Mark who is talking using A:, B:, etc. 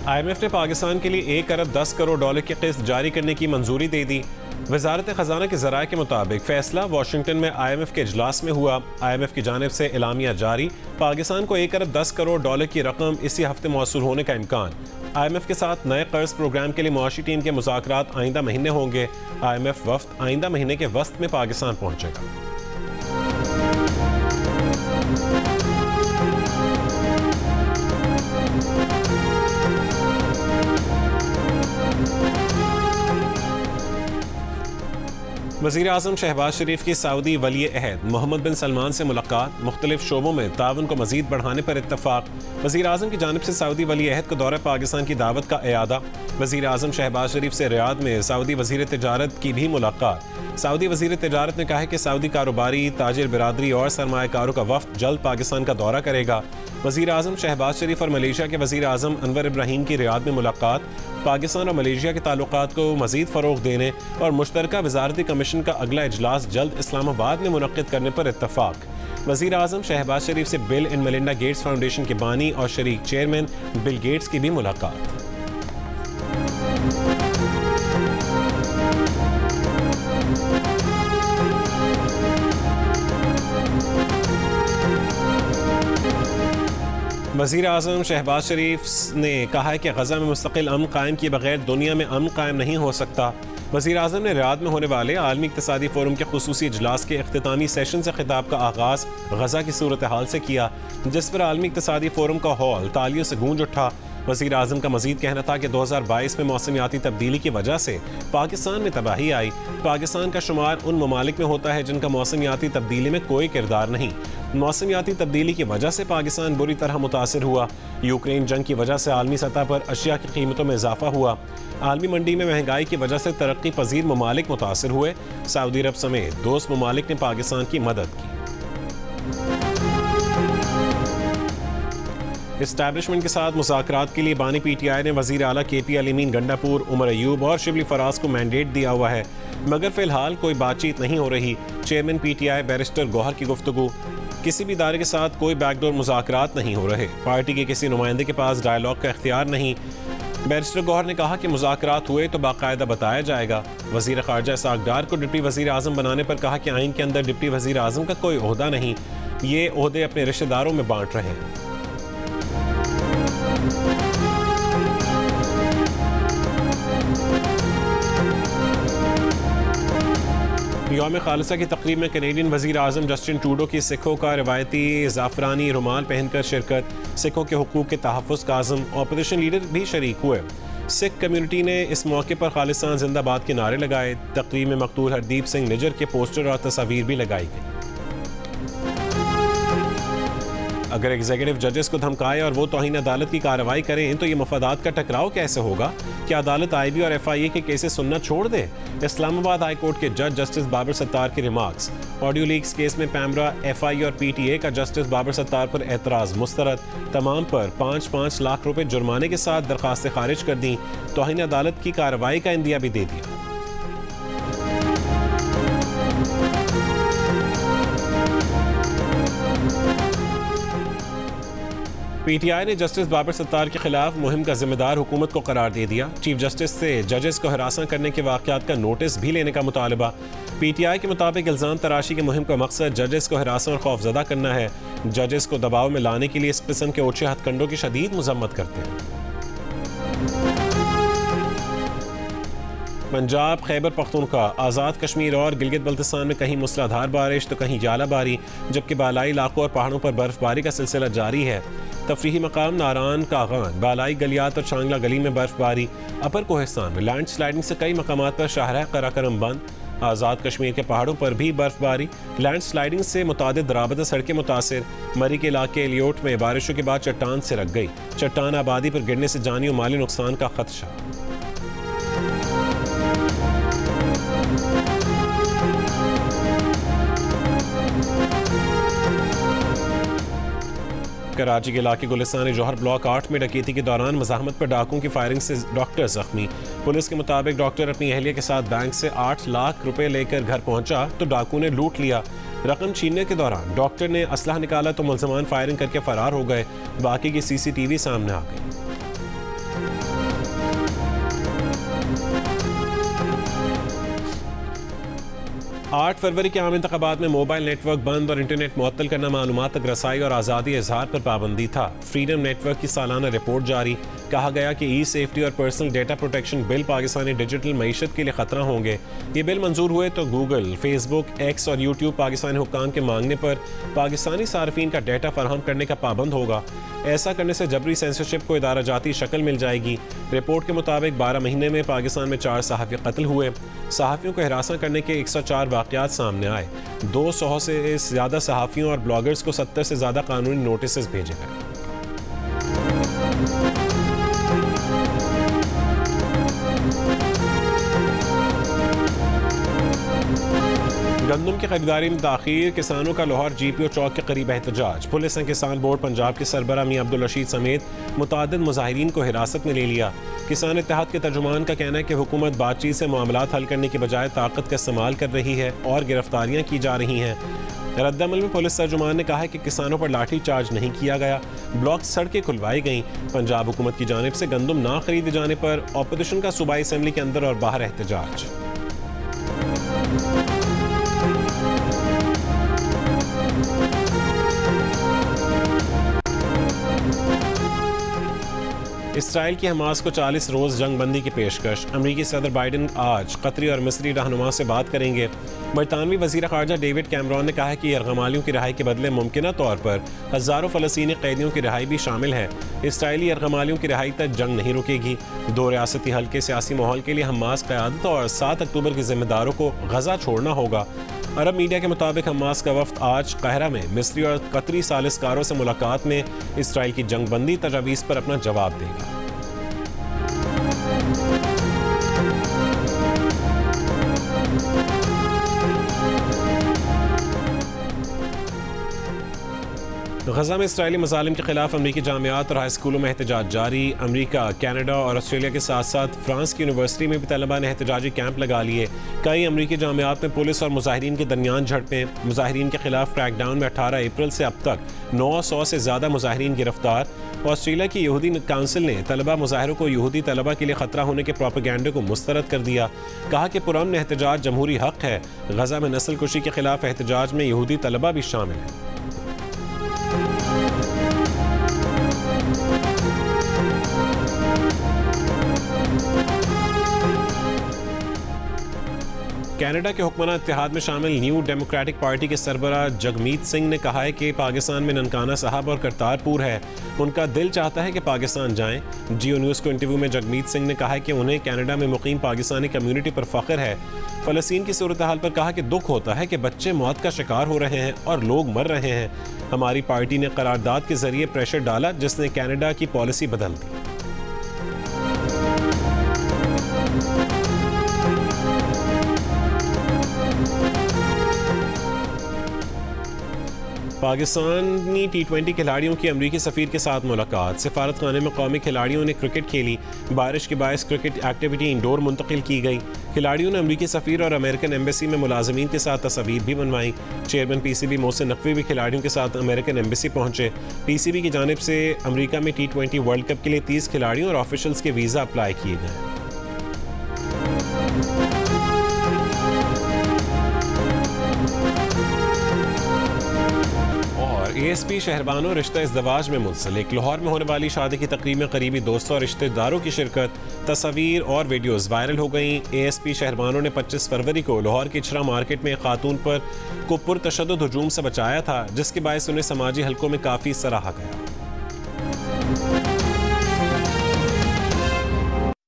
A: IMF ने पाकिस्तान के लिए 1 अरब 10 करोड़ डॉलर की किस्त जारी करने की मंजूरी दे दी। वजारत खजाना के ज़राए के मुताबिक फैसला वाशिंगटन में IMF के इजलास में हुआ। IMF की जानिब से एलामिया जारी, पाकिस्तान को 1 अरब 10 करोड़ डॉलर की रकम इसी हफ्ते मौसूल होने का इम्कान। IMF के साथ नए कर्ज प्रोग्राम के लिए मुआशी टीम के मुज़ाकरात आइंदा महीने होंगे। IMF वफ्द आइंदा महीने के वस्त में पाकिस्तान पहुंचेगा। वज़ीर आज़म शहबाज शरीफ की सऊदी वली अहद मोहम्मद बिन सलमान से मुलाकात, मुख्तलिफ शोबों में ताउन को मज़ीद बढ़ाने पर इत्तफाक। वज़ीर आज़म की जानिब से सऊदी वली अहद को दौरा पाकिस्तान की दावत का इयादा। वज़ीर आज़म शहबाज शरीफ से रियाद में सऊदी वज़ीर तिजारत की भी मुलाकात। सऊदी वज़ीर तिजारत ने कहा है कि सऊदी कारोबारी, ताजिर बिरादरी और सरमायाकारों का वफ़द जल्द पाकिस्तान का दौरा करेगा। वज़ीर आज़म शहबाज शरीफ और मलेशिया के वज़ीर आज़म अनवर इब्राहीम की रियाद में मुलाकात, पाकिस्तान और मलेशिया के ताल्लुकात को मज़ीद फ़रोग़ देने और मुश्तरका वज़ारती कमीशन का अगला इजलास जल्द इस्लामाबाद में मुनक़्क़िद करने पर इत्तफ़ाक। वज़ीर आज़म शहबाज शरीफ से bill and Melinda Gates foundation के बानी और शरीक चेयरमैन बिल गेट्स की भी मुलाकात। वज़ीर आज़म शहबाज शरीफ ने कहा है कि गज़ा में मुस्तक़िल अमन कायम किए बगैर दुनिया में अमन कायम नहीं हो सकता। वज़ीर आज़म ने रियाद में होने वाले आलमी इक़्तिसादी फोरम के खुसूसी इजलास के इख्तितामी सेशन से खिताब का आगाज़ गज़ा की सूरत हाल से किया, जिस पर आलमी इक़्तिसादी फोरम का हॉल तालियों से गूंज उठा। वज़ीर आज़म का मज़ीद कहना था कि 2022 में मौसमियाती तब्दीली की वजह से पाकिस्तान में तबाही आई। पाकिस्तान का शुमार उन ममालिक में होता है जिनका मौसमियाती तब्दीली में कोई किरदार नहीं। मौसमियाती तब्दीली की वजह से पाकिस्तान बुरी तरह मुतासिर हुआ। यूक्रेन जंग की वजह से आलमी सतह पर अशिया की कीमतों में इजाफा हुआ। आलमी मंडी में महंगाई की वजह से तरक्की पजीर ममालिक मुतासिर हुए। सऊदी अरब समेत दोस्त ममालिक ने पाकिस्तान की मदद की। इस्टेब्लिशमेंट के साथ मुज़ाकरात के लिए बानी PTI ने वज़ीर आला KP अलीमीन गंडापुर, उमर अयूब और शिबली फराज को मैंडेट दिया हुआ है, मगर फ़िलहाल कोई बातचीत नहीं हो रही। चेयरमैन PTI बैरिस्टर गौहर की गुफ्तगू, किसी भी इदारे के साथ कोई बैकडोर मुज़ाकरात नहीं हो रहे। पार्टी के किसी नुमाइंदे के पास डायलॉग का इख्तियार नहीं। बैरिस्टर गौहर ने कहा कि मुज़ाकरात हुए तो बाकायदा बताया जाएगा। वज़ीर ख़ारजा इसहाक़ डार को डिप्टी वज़ीर आज़म बनाने पर कहा कि आइन के अंदर डिप्टी वज़ीर आज़म का कोई ओहदा नहीं, ये ओहदे अपने रिश्तेदारों में बांट रहे हैं। यौम खालसा की तकरीब में कैनेडियन वज़ीर आज़म जस्टिन ट्रूडो की सिखों का रवायती ज़ाफ़रानी रुमाल पहनकर शिरकत, सिखों के हुकूक के तहफ़्फ़ुज़ का आज़म, ऑपोजिशन लीडर भी शरीक हुए। सिख कम्यूनिटी ने इस मौके पर खालिस्तान जिंदाबाद के नारे लगाए। तकरीब में मकतूल हरदीप सिंह निजर के पोस्टर और तस्वीर भी लगाई गई। अगर एग्जीक्यूटिव जजेस को धमकाए और वो तौहीन अदालत की कार्रवाई करें तो ये मफादात का टकराव कैसे होगा? क्या अदालत IB और FIA के केसेस सुनना छोड़ दे? इस्लामाबाद हाई कोर्ट के जज जस्टिस बाबर सत्तार के रिमार्क्स। ऑडियो लीक्स केस में पैमरा, FIA और PTA का जस्टिस बाबर सत्तार पर एतराज़ मुस्तरद। तमाम पर 5-5 लाख रुपए जुर्माने के साथ दरखास्तें खारिज कर दी। तौहीन अदालत की कार्रवाई का इंदिया भी दे दिया। PTI ने जस्टिस बाबर सत्तार के खिलाफ मुहिम का जिम्मेदार हुकूमत को करार दे दिया। चीफ जस्टिस से जजेस को हरासा करने के वाक़यात का नोटिस भी लेने का मुतालबा। PTI के मुताबिक इल्ज़ाम तराशी की मुहिम का मकसद जजेस को हरासा और खौफजदा करना है। जजेस को दबाव में लाने के लिए इस किस्म के ओछे हथकंडों की शदीद मजम्मत करते हैं। पंजाब, खैबर पख्तूनख्वा, आज़ाद कश्मीर और गिलगित बल्तिस्तान में कहीं मूसलाधार बारिश तो कहीं जालाबारी, जबकि बालाई इलाकों और पहाड़ों पर बर्फबारी का सिलसिला जारी है। तफरीही मकाम नारान, कागान, बालाई गलियात और चांगला गली में बर्फबारी। अपर कोहिस्तान में लैंड स्लाइडिंग से कई मकामात पर शाहराह कराकरम बंद। आज़ाद कश्मीर के पहाड़ों पर भी बर्फबारी। लैंड स्लाइडिंग से मुतादिद राबता सड़कें मुतासिर। मरी के इलाके एलियोट में बारिशों के बाद चट्टान से रख गई। चट्टान आबादी पर गिरने से जानी और माली नुकसान का खदशा। कराची के इलाके गुलिस्तान जौहर ब्लॉक 8 में डकैती के दौरान मज़ाहमत पर डाकुओं की फायरिंग से डॉक्टर जख्मी। पुलिस के मुताबिक डॉक्टर अपनी अहलिया के साथ बैंक से 8 लाख रुपए लेकर घर पहुंचा तो डाकू ने लूट लिया। रकम छीनने के दौरान डॉक्टर ने असलहा निकाला तो मुलजमान फायरिंग करके फरार हो गए। बाकी की CCTV सामने आ गई। 8 फरवरी के आम इंतखाबात में मोबाइल नेटवर्क बंद और इंटरनेट मुअत्तल करना, मालूमात तक रसाई और आज़ादी इजहार पर पाबंदी था। फ्रीडम नेटवर्क की सालाना रिपोर्ट जारी। कहा गया कि ई सेफ्टी और personal data protection bill Pakistani digital मईशत के लिए खतरा होंगे। ये बिल मंजूर हुए तो गूगल, फेसबुक, एक्स और यूट्यूब पाकिस्तानी हुक्काम के मांगने पर पाकिस्तानी सार्फिन का डेटा फराहम करने का पाबंद होगा। ऐसा करने से जबरी सेंसरशिप को इदारा जाती शक्ल मिल जाएगी। रिपोर्ट के मुताबिक 12 महीने में पाकिस्तान में 4 सहाफ़ी कत्ल हुए। सहाफ़ियों को हिरासत करने के 104 वाक़यात सामने आए। 200 से ज़्यादा सहाफ़ियों और ब्लॉगर्स को 70 से ज़्यादा कानूनी नोटिस भेजे गए। गंदम की खरीदारी में ताख़ीर, किसानों का लाहौर GPO चौक के करीब एहतजाज। पुलिस ने किसान बोर्ड पंजाब के सरबराह मियां अब्दुल रशीद समेत मुतादिद मुजाहिरीन को हिरासत में ले लिया। किसान इत्तेहाद के तर्जुमान का कहना है कि हुकूमत बातचीत से मामलात हल करने की बजाय ताकत का इस्तेमाल कर रही है और गिरफ्तारियां की जा रही हैं। रद्दमल में पुलिस तर्जुमान ने कहा है कि किसानों पर लाठी चार्ज नहीं किया गया, ब्लॉक सड़कें खुलवाई गईं। पंजाब हुकूमत की जानिब से गंदम ना खरीदे जाने पर अपोजिशन का सूबाई असम्बली के अंदर और बाहर एहतजाज। इसराइल की हमास को 40 रोज़ जंग बंदी की पेशकश। अमरीकी सदर बाइडन आज कतरी और मिस्री रहनुमा से बात करेंगे। बरतानवी वज़ीर ख़ारजा डेविड कैमरॉन ने कहा है कि यरगमालियों की रिहाई के बदले मुमकिना तौर पर हज़ारों फ़लस्तीनी कैदियों की रिहाई भी शामिल है। इसराइली यरगमालियों की रिहाई तक जंग नहीं रुकेगी। 2 रियासती हल के सियासी माहौल के लिए हमास क़यादत और 7 अक्टूबर के ज़िम्मेदारों को गज़ा छोड़ना होगा। अरब मीडिया के मुताबिक हमास का वफ्द आज काहिरा में मिस्री और कतरी सालिसकारों से मुलाकात में इसराइल की जंगबंदी तजावीज़ पर अपना जवाब देगा। गज़ा में इसराइली मज़ालिम के खिलाफ अमरीकी जामियात और हाई स्कूलों में एहतजाज जारी। अमरीका, कनाडा और ऑस्ट्रेलिया के साथ साथ फ्रांस की यूनिवर्सिटी में भी तलबा ने एहतजाजी कैंप लगा लिए। कई अमरीकी जामियात में पुलिस और मुजाहिरीन के दरमियान झड़पें। मुजाहिरीन के खिलाफ क्रैकडाउन में 18 अप्रैल से अब तक 900 से ज़्यादा मुजाहिरीन गिरफ्तार। ऑस्ट्रेलिया की यहूदी काउंसिल ने तलबा मुजाहिरों को यहूदी तलबा के लिए खतरा होने के प्रोपेगेंडे को मुस्तरद कर दिया। कहा कि पुरअमन एहतजाज जमहूरी हक है। गज़ा में नस्ल कुशी के खिलाफ एहतजाज में यहूदी तलबा भी शामिल हैं। कनाडा के हुक्मरान इत्तेहाद में शामिल न्यू डेमोक्रेटिक पार्टी के सरबराह जगमीत सिंह ने कहा है कि पाकिस्तान में ननकाना साहब और करतारपुर है, उनका दिल चाहता है कि पाकिस्तान जाएं। जियो न्यूज़ को इंटरव्यू में जगमीत सिंह ने कहा है कि उन्हें कनाडा में मुकीम पाकिस्तानी कम्युनिटी पर फ़ख्र है। फ़लस्तीन की सूरत हाल पर कहा कि दुख होता है कि बच्चे मौत का शिकार हो रहे हैं और लोग मर रहे हैं। हमारी पार्टी ने करारदाद के जरिए प्रेशर डाला जिसने कनाडा की पॉलिसी बदल दी। पाकिस्तानी T20 खिलाड़ियों की अमरीकी सफ़ीर के साथ मुलाकात। सिफारत खाने में कौमी खिलाड़ियों ने क्रिकेट खेली। बारिश के बायस क्रिकेट एक्टिविटी इंडोर मुंतकिल की गई। खिलाड़ियों ने अमरीकी सफ़ीर और अमेरिकन एम्बेसी में मुलाजमीन के साथ तस्वीर भी बनवाई। चेयरमैन PCB मोहसिन नकवी भी खिलाड़ियों के साथ अमेरिकन एम्बेसी पहुंचे। PCB की जानिब से अमरीका में T20 वर्ल्ड कप के लिए 30 खिलाड़ियों और ऑफिशल्स के वीज़ा अप्लाई किए गए। ASP शहरबानो रिश्ता इज़्दवाज में मुंसलिक। लाहौर में होने वाली शादी की तकरीब में करीबी दोस्तों और रिश्तेदारों की शिरकत। तस्वीर और वीडियोज़ वायरल हो गई। ASP शहरबानो ने 25 फरवरी को लाहौर की इचरा मार्केट में खातून पर को पुरतशद्दुद हुजूम से बचाया था, जिसके बायस उन्हें समाजी हलकों में काफ़ी सराहा गया।